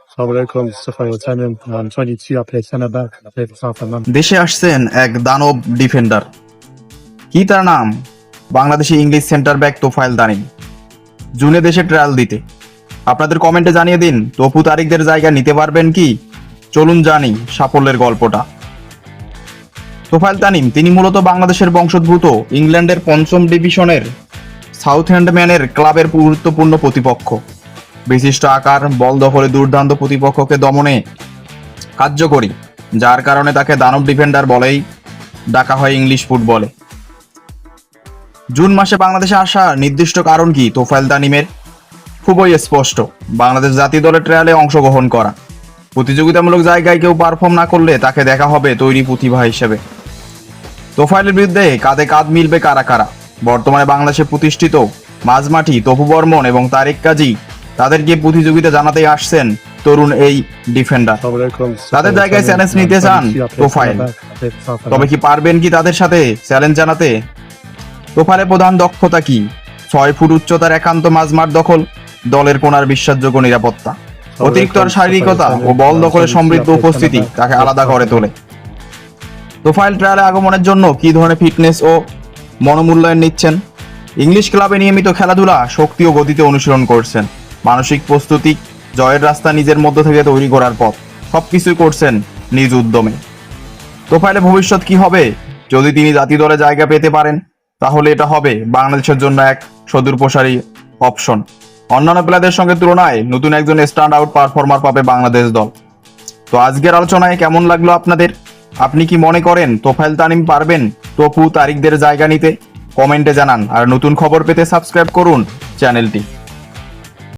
Assalamualaikum, Mustafa Yatanen. I'm 22. I play centre back. I play for Southampton. দেশে আসছেন এক দানব ডিফেন্ডার, কি তার নাম? Bangladeshi English centre back Tofail Tanim জুনে দেশে ট্রায়াল দিতে। আপনাদের কমেন্টে জানিয়ে দিন তপু তারিকদের জায়গা নিতে পারবেন কি। চলুন জানি সাফল্যের গল্পটা। তোফায়েল তানিম তিনি মূলত বাংলাদেশের বংশোদ্ভূত, ইংল্যান্ডের পঞ্চম ডিভিশনের সাউথহ্যাম্পটনের ক্লাবের গুরুত্বপূর্ণ প্রতিপক্ষ। বিশিষ্ট আকার, বল দখলে দুর্দান্ত প্রতিপক্ষকে দমনে কার্যকরী, যার কারণে তাকে দানব ডিফেন্ডার বলেই ডাকা হয় ইংলিশ ফুটবলে। জুন মাসে বাংলাদেশে আসার নির্দিষ্ট কারণ কি তোফায়েল তানিমের? খুবই স্পষ্ট, বাংলাদেশ জাতীয় দলের ট্রায়ালে অংশগ্রহণ করা। প্রতিযোগিতামূলক জায়গায় কেউ পারফর্ম না করলে তাকে দেখা হবে তৈরি প্রতিভা হিসেবে। তোফায়েলের বিরুদ্ধে কাঁধে কাঁধ মিলবে কারা কারা? বর্তমানে বাংলাদেশে প্রতিষ্ঠিত মাঝমাঠি তপু বর্মন এবং তারেক কাজী, তাদেরকে প্রতিযোগিতা জানাতে আসছেন তরুণ এই ডিফেন্ডার। তাদের জায়গায় চ্যালেঞ্জ নিতে চান তোফায়েল, তবে কি পারবেন কি তাদের সাথে চ্যালেঞ্জ জানাতে? তোফায়েলের প্রধান দক্ষতা কি? 6 ফুট উচ্চতার একান্ত মাঝমাঠ দখল, দলের কোনার বিশ্বাসযোগ্য নিরাপত্তা, অতিরিক্ত শারীরিকতা ও বল দখলে সমৃদ্ধ উপস্থিতি তাকে আলাদা করে তোলে। তোফায়েল ট্রায়ালে আগমনের জন্য কি ধরনের ফিটনেস ও মনোমূল্যায়ন নিচ্ছেন? ইংলিশ ক্লাবে নিয়মিত খেলাধুলা, শক্তি ও গতিতে অনুশীলন করছেন। মানসিক প্রস্তুতি, জয়ের রাস্তা নিজের মধ্য থেকে তৈরি করার পথ, সবকিছুই করছেন নিজ উদ্যমে। তোফায়েলের ভবিষ্যৎ কি হবে? যদি তিনি জাতীয় দলে জায়গা পেতে পারেন, তাহলে এটা হবে বাংলাদেশের জন্য এক সুদূরপ্রসারী অপশন। অন্যান্য প্লেয়ারদের সঙ্গে তুলনায় নতুন একজন স্ট্যান্ড আউট পারফর্মার পাবে বাংলাদেশ দল। তো আজকের আলোচনায় কেমন লাগলো আপনাদের? আপনি কি মনে করেন তোফায়েল তানিম পারবেন তপু তারিকদের জায়গা নিতে? কমেন্টে জানান। আর নতুন খবর পেতে সাবস্ক্রাইব করুন চ্যানেলটি।